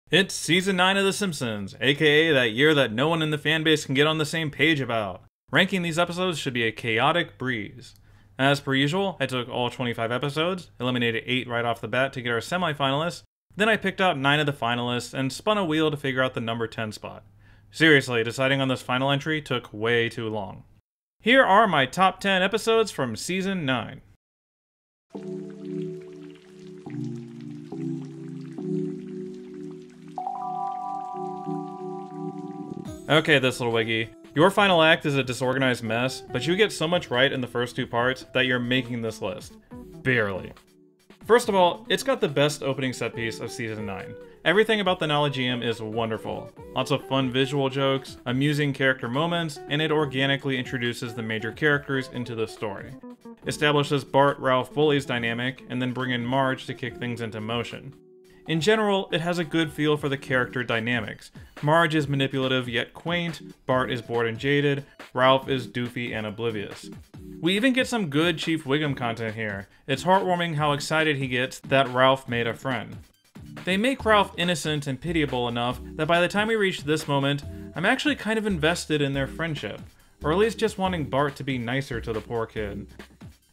It's Season 9 of The Simpsons, aka that year that no one in the fanbase can get on the same page about. Ranking these episodes should be a chaotic breeze. As per usual, I took all 25 episodes, eliminated 8 right off the bat to get our semi-finalists, then I picked out 9 of the finalists and spun a wheel to figure out the number 10 spot. Seriously, deciding on this final entry took way too long. Here are my top 10 episodes from Season 9. Okay, this little wiggy. Your final act is a disorganized mess, but you get so much right in the first 2 parts that you're making this list. Barely. First of all, it's got the best opening set piece of Season 9. Everything about the Nalageum is wonderful. Lots of fun visual jokes, amusing character moments, and it organically introduces the major characters into the story. Establishes Bart, Ralph, Bully's dynamic, and then bring in Marge to kick things into motion. In general, it has a good feel for the character dynamics. Marge is manipulative yet quaint, Bart is bored and jaded, Ralph is doofy and oblivious. We even get some good Chief Wiggum content here. It's heartwarming how excited he gets that Ralph made a friend. They make Ralph innocent and pitiable enough that by the time we reach this moment, I'm actually kind of invested in their friendship, or at least just wanting Bart to be nicer to the poor kid.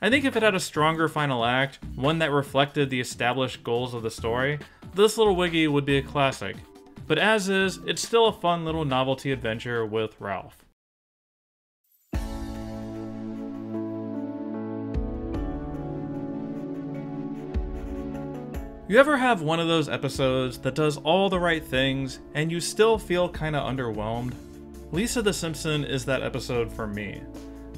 I think if it had a stronger final act, one that reflected the established goals of the story, this little wiggy would be a classic. But as is, it's still a fun little novelty adventure with Ralph. You ever have one of those episodes that does all the right things, and you still feel kinda underwhelmed? Lisa the Simpson is that episode for me.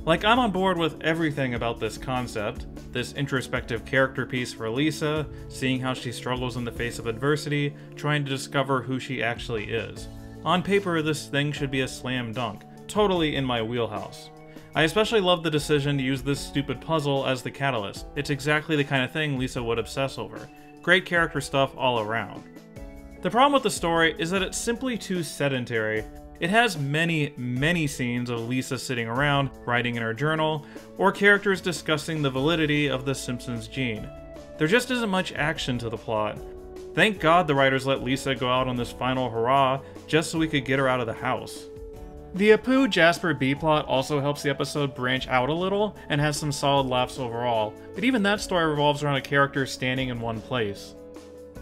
Like, I'm on board with everything about this concept, this introspective character piece for Lisa, seeing how she struggles in the face of adversity, trying to discover who she actually is. On paper, this thing should be a slam dunk, totally in my wheelhouse. I especially love the decision to use this stupid puzzle as the catalyst. It's exactly the kind of thing Lisa would obsess over. Great character stuff all around. The problem with the story is that it's simply too sedentary. It has many scenes of Lisa sitting around, writing in her journal, or characters discussing the validity of the Simpsons gene. There just isn't much action to the plot. Thank God the writers let Lisa go out on this final hurrah just so we could get her out of the house. The Apu Jasper B-plot also helps the episode branch out a little and has some solid laughs overall, but even that story revolves around a character standing in one place.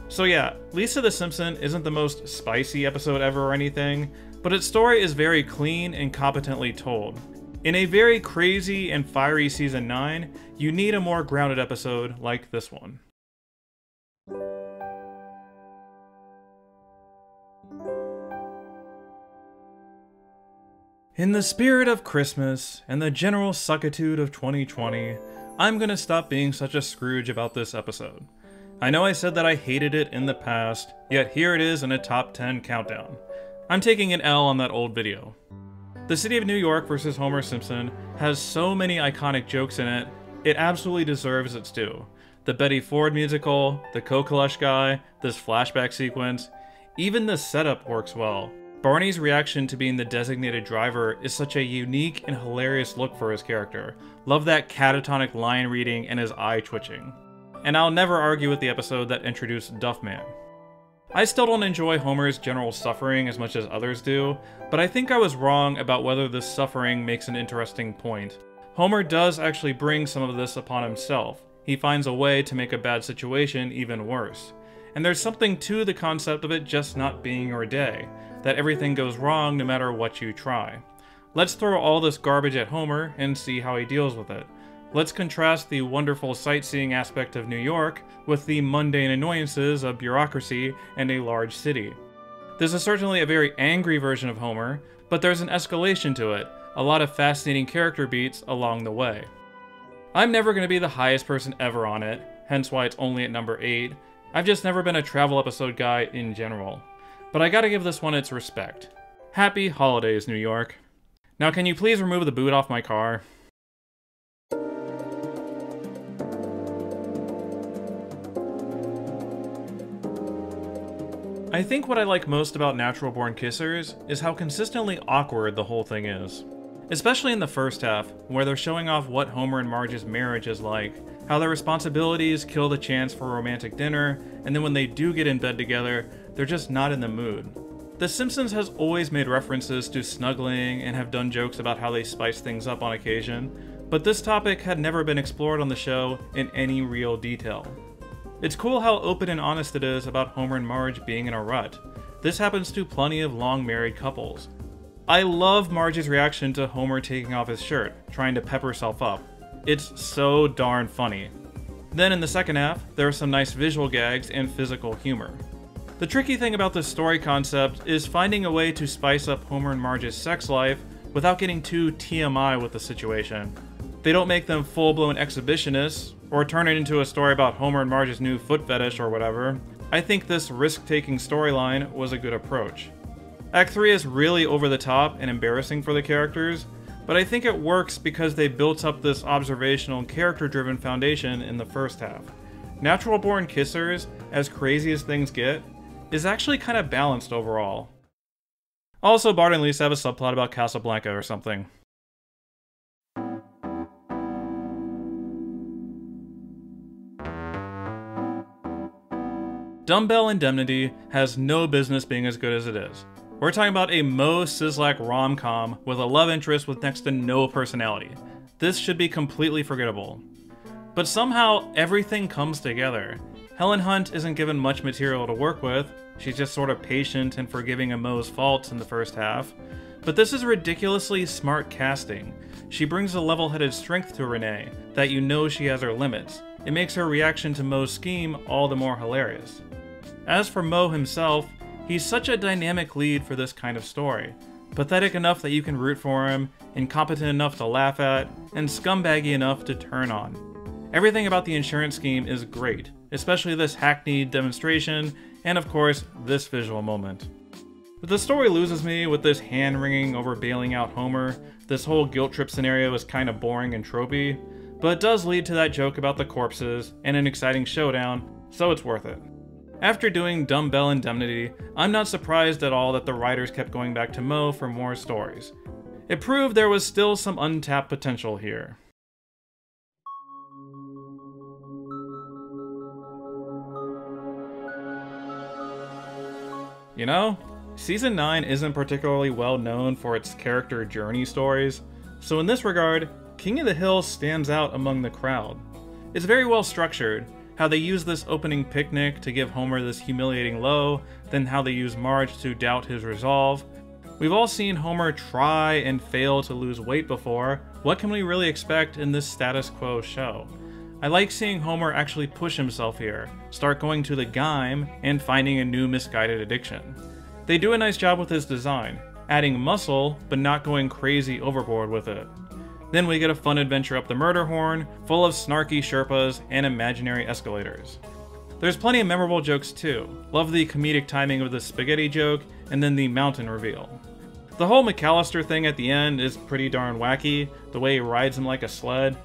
So yeah, Lisa the Simpson isn't the most spicy episode ever or anything, but its story is very clean and competently told. In a very crazy and fiery Season 9, you need a more grounded episode like this one. In the spirit of Christmas and the general suckitude of 2020, I'm gonna stop being such a Scrooge about this episode. I know I said that I hated it in the past, yet here it is in a top 10 countdown. I'm taking an L on that old video. The City of New York vs. Homer Simpson has so many iconic jokes in it, it absolutely deserves its due. The Betty Ford musical, the Kokolesh guy, this flashback sequence, even the setup works well. Barney's reaction to being the designated driver is such a unique and hilarious look for his character. Love that catatonic line reading and his eye twitching. And I'll never argue with the episode that introduced Duffman. I still don't enjoy Homer's general suffering as much as others do, but I think I was wrong about whether this suffering makes an interesting point. Homer does actually bring some of this upon himself. He finds a way to make a bad situation even worse. And there's something to the concept of it just not being your day, that everything goes wrong no matter what you try. Let's throw all this garbage at Homer and see how he deals with it. Let's contrast the wonderful sightseeing aspect of New York with the mundane annoyances of bureaucracy and a large city. This is certainly a very angry version of Homer, but there's an escalation to it, a lot of fascinating character beats along the way. I'm never going to be the highest person ever on it, hence why it's only at number 8. I've just never been a travel episode guy in general. But I gotta give this one its respect. Happy holidays, New York. Now can you please remove the boot off my car? I think what I like most about Natural Born Kissers is how consistently awkward the whole thing is. Especially in the first half, where they're showing off what Homer and Marge's marriage is like, how their responsibilities kill the chance for a romantic dinner, and then when they do get in bed together, they're just not in the mood. The Simpsons has always made references to snuggling and have done jokes about how they spice things up on occasion, but this topic had never been explored on the show in any real detail. It's cool how open and honest it is about Homer and Marge being in a rut. This happens to plenty of long married couples. I love Marge's reaction to Homer taking off his shirt, trying to pep herself up. It's so darn funny. Then in the second half, there are some nice visual gags and physical humor. The tricky thing about this story concept is finding a way to spice up Homer and Marge's sex life without getting too TMI with the situation. They don't make them full-blown exhibitionists, or turn it into a story about Homer and Marge's new foot fetish or whatever. I think this risk-taking storyline was a good approach. Act 3 is really over the top and embarrassing for the characters, but I think it works because they built up this observational and character-driven foundation in the first half. Natural-born kissers, as crazy as things get, is actually kind of balanced overall. Also, Bart and Lisa have a subplot about Casablanca or something. Dumbbell Indemnity has no business being as good as it is. We're talking about a Mo Sizlak rom-com with a love interest with next to no personality. This should be completely forgettable. But somehow, everything comes together. Helen Hunt isn't given much material to work with, she's just sort of patient and forgiving of Mo's faults in the first half. But this is ridiculously smart casting. She brings a level-headed strength to Renee, that you know she has her limits. It makes her reaction to Mo's scheme all the more hilarious. As for Mo himself, he's such a dynamic lead for this kind of story. Pathetic enough that you can root for him, incompetent enough to laugh at, and scumbaggy enough to turn on. Everything about the insurance scheme is great, especially this hackneyed demonstration, and of course, this visual moment. But the story loses me with this hand-wringing over bailing out Homer. This whole guilt trip scenario is kind of boring and tropey, but it does lead to that joke about the corpses and an exciting showdown, so it's worth it. After doing Dumbbell Indemnity, I'm not surprised at all that the writers kept going back to Mo for more stories. It proved there was still some untapped potential here. You know, Season 9 isn't particularly well known for its character journey stories, so in this regard, King of the Hill stands out among the crowd. It's very well structured, how they use this opening picnic to give Homer this humiliating low, then how they use Marge to doubt his resolve. We've all seen Homer try and fail to lose weight before. What can we really expect in this status quo show? I like seeing Homer actually push himself here, start going to the Gyme, and finding a new misguided addiction. They do a nice job with his design, adding muscle, but not going crazy overboard with it. Then we get a fun adventure up the murder horn, full of snarky Sherpas and imaginary escalators. There's plenty of memorable jokes too. Love the comedic timing of the spaghetti joke, and then the mountain reveal. The whole McAllister thing at the end is pretty darn wacky, the way he rides him like a sled.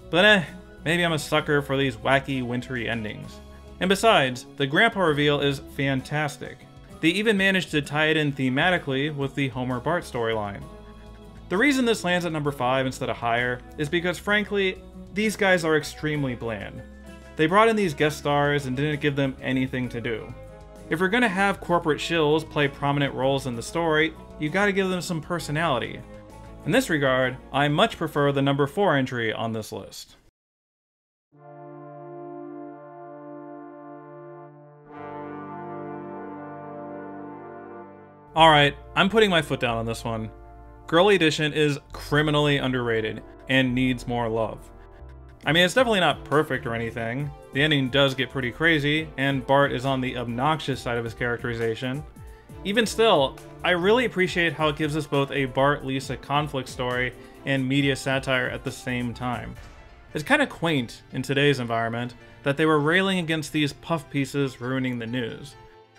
But maybe I'm a sucker for these wacky, wintry endings. And besides, the grandpa reveal is fantastic. They even managed to tie it in thematically with the Homer-Bart storyline. The reason this lands at number 5 instead of higher is because, frankly, these guys are extremely bland. They brought in these guest stars and didn't give them anything to do. If you're gonna have corporate shills play prominent roles in the story, you gotta give them some personality. In this regard, I much prefer the number 4 entry on this list. Alright, I'm putting my foot down on this one. Girly Edition is criminally underrated and needs more love. I mean, it's definitely not perfect or anything. The ending does get pretty crazy, and Bart is on the obnoxious side of his characterization. Even still, I really appreciate how it gives us both a Bart-Lisa conflict story and media satire at the same time. It's kind of quaint in today's environment that they were railing against these puff pieces ruining the news.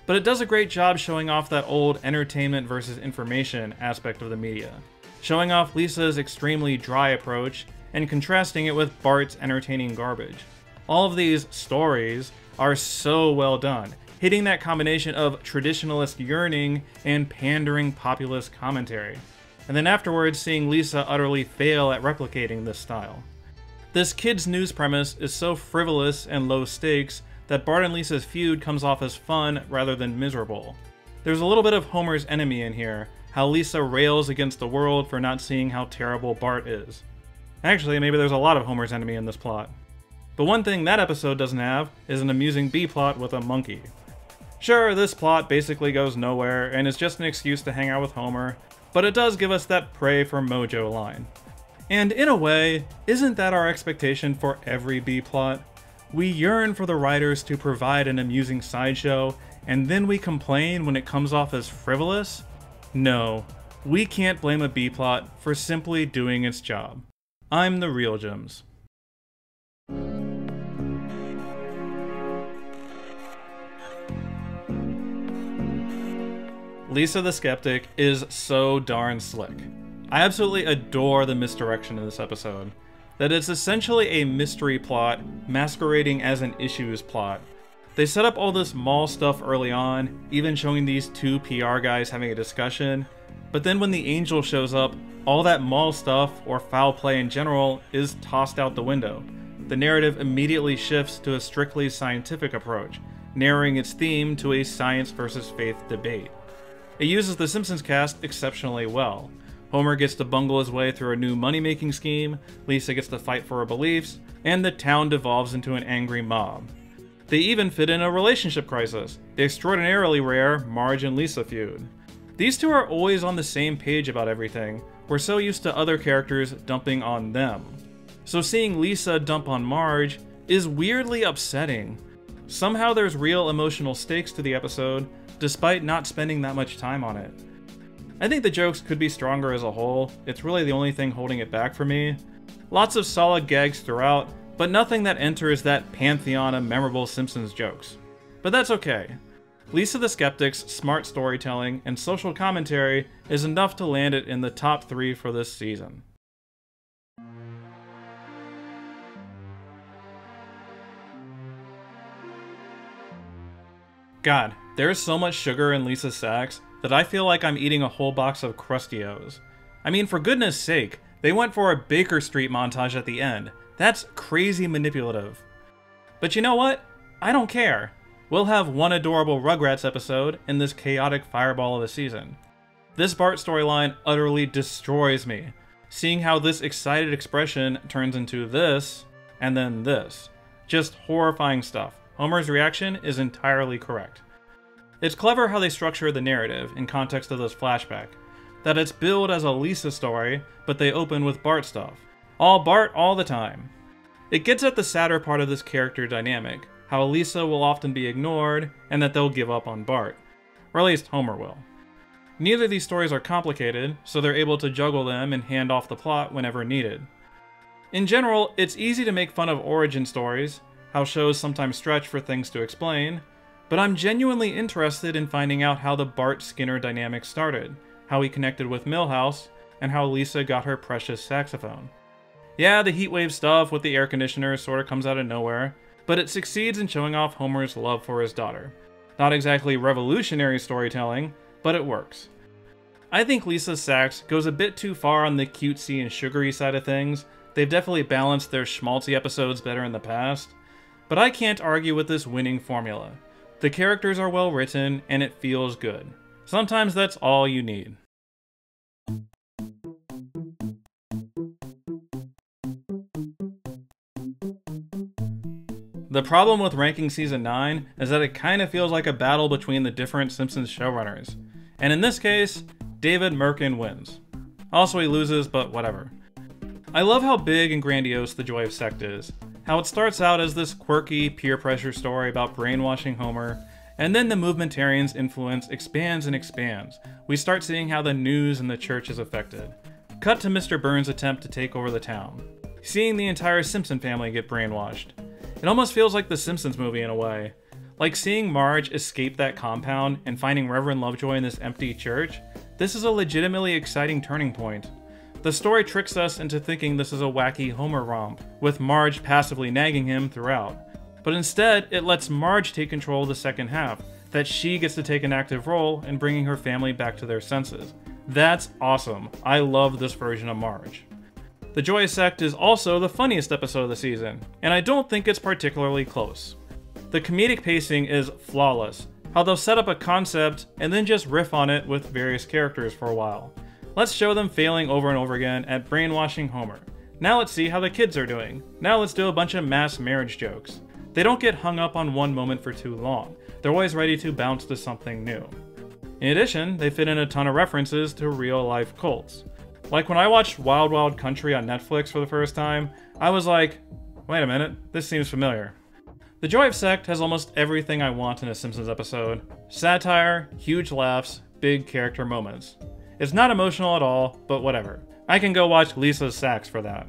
But it does a great job showing off that old entertainment versus information aspect of the media, showing off Lisa's extremely dry approach and contrasting it with Bart's entertaining garbage. All of these stories are so well done, hitting that combination of traditionalist yearning and pandering populist commentary, and then afterwards seeing Lisa utterly fail at replicating this style. This kids' news premise is so frivolous and low stakes that Bart and Lisa's feud comes off as fun rather than miserable. There's a little bit of Homer's enemy in here, how Lisa rails against the world for not seeing how terrible Bart is. Actually, maybe there's a lot of Homer's enemy in this plot. But one thing that episode doesn't have is an amusing B-plot with a monkey. Sure, this plot basically goes nowhere and is just an excuse to hang out with Homer, but it does give us that pray for mojo line. And in a way, isn't that our expectation for every B-plot? We yearn for the writers to provide an amusing sideshow, and then we complain when it comes off as frivolous? No, we can't blame a B-plot for simply doing its job. I'm the real Gems. Lisa the Skeptic is so darn slick. I absolutely adore the misdirection in this episode. That it's essentially a mystery plot masquerading as an issues plot. They set up all this mall stuff early on, even showing these two PR guys having a discussion, but then when the angel shows up, all that mall stuff, or foul play in general, is tossed out the window. The narrative immediately shifts to a strictly scientific approach, narrowing its theme to a science versus faith debate. It uses the Simpsons cast exceptionally well. Homer gets to bungle his way through a new money-making scheme, Lisa gets to fight for her beliefs, and the town devolves into an angry mob. They even fit in a relationship crisis, the extraordinarily rare Marge and Lisa feud. These two are always on the same page about everything. We're so used to other characters dumping on them. So seeing Lisa dump on Marge is weirdly upsetting. Somehow there's real emotional stakes to the episode, despite not spending that much time on it. I think the jokes could be stronger as a whole. It's really the only thing holding it back for me. Lots of solid gags throughout, but nothing that enters that pantheon of memorable Simpsons jokes. But that's okay. Lisa the Skeptic's smart storytelling and social commentary is enough to land it in the top 3 for this season. God, there's so much sugar in Lisa's sax that I feel like I'm eating a whole box of Crustios. I mean, for goodness sake, they went for a Baker Street montage at the end. That's crazy manipulative. But you know what? I don't care. We'll have one adorable Rugrats episode in this chaotic fireball of a season. This Bart storyline utterly destroys me, seeing how this excited expression turns into this, and then this. Just horrifying stuff. Homer's reaction is entirely correct. It's clever how they structure the narrative in context of this flashback. That it's billed as a Lisa story, but they open with Bart stuff. All Bart all the time. It gets at the sadder part of this character dynamic, how Lisa will often be ignored, and that they'll give up on Bart. Or at least Homer will. Neither of these stories are complicated, so they're able to juggle them and hand off the plot whenever needed. In general, it's easy to make fun of origin stories, how shows sometimes stretch for things to explain, but I'm genuinely interested in finding out how the Bart-Skinner dynamic started, how he connected with Milhouse, and how Lisa got her precious saxophone. Yeah, the heatwave stuff with the air conditioner sort of comes out of nowhere, but it succeeds in showing off Homer's love for his daughter. Not exactly revolutionary storytelling, but it works. I think Lisa's sax goes a bit too far on the cutesy and sugary side of things. They've definitely balanced their schmaltzy episodes better in the past, but I can't argue with this winning formula. The characters are well written, and it feels good. Sometimes that's all you need. The problem with ranking Season 9 is that it kind of feels like a battle between the different Simpsons showrunners. And in this case, David Merkin wins. Also he loses, but whatever. I love how big and grandiose The Joy of Sect is. How it starts out as this quirky peer pressure story about brainwashing Homer, and then the movementarian's influence expands and expands. We start seeing how the news and the church is affected. Cut to Mr. Burns' attempt to take over the town. Seeing the entire Simpson family get brainwashed. It almost feels like the Simpsons movie in a way. Like seeing Marge escape that compound and finding Reverend Lovejoy in this empty church. This is a legitimately exciting turning point. The story tricks us into thinking this is a wacky Homer romp, with Marge passively nagging him throughout. But instead, it lets Marge take control of the second half, that she gets to take an active role in bringing her family back to their senses. That's awesome. I love this version of Marge. The Joy of Sect is also the funniest episode of the season, and I don't think it's particularly close. The comedic pacing is flawless, how they'll set up a concept and then just riff on it with various characters for a while. Let's show them failing over and over again at brainwashing Homer. Now let's see how the kids are doing. Now let's do a bunch of mass marriage jokes. They don't get hung up on one moment for too long. They're always ready to bounce to something new. In addition, they fit in a ton of references to real-life cults. Like when I watched Wild Wild Country on Netflix for the first time, I was like, wait a minute, this seems familiar. The Joy of Sect has almost everything I want in a Simpsons episode. Satire, huge laughs, big character moments. It's not emotional at all, but whatever. I can go watch Lisa's Sax for that.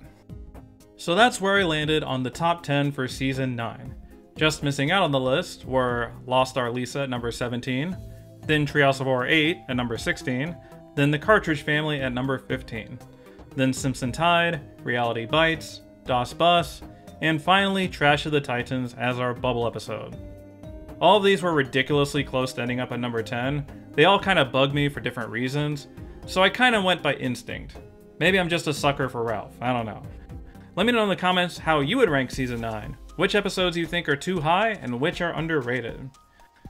So that's where I landed on the top 10 for Season 9. Just missing out on the list were Lost Star Lisa at number 17, then Treehouse of Horror 8 at number 16, then The Cartridge Family at number 15, then Simpson Tide, Reality Bites, DOS Bus, and finally Trash of the Titans as our bubble episode. All of these were ridiculously close to ending up at number 10. They all kind of bug me for different reasons, so I kind of went by instinct. Maybe I'm just a sucker for Ralph, I don't know. Let me know in the comments how you would rank Season 9, which episodes you think are too high and which are underrated.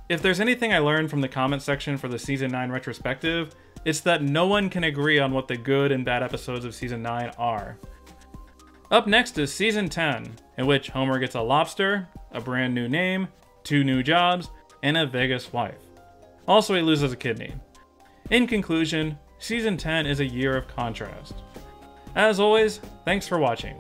If there's anything I learned from the comment section for the Season 9 retrospective, it's that no one can agree on what the good and bad episodes of Season 9 are. Up next is Season 10, in which Homer gets a lobster, a brand new name, 2 new jobs, and a Vegas wife. Also, he loses a kidney. In conclusion, Season 10 is a year of contrast. As always, thanks for watching.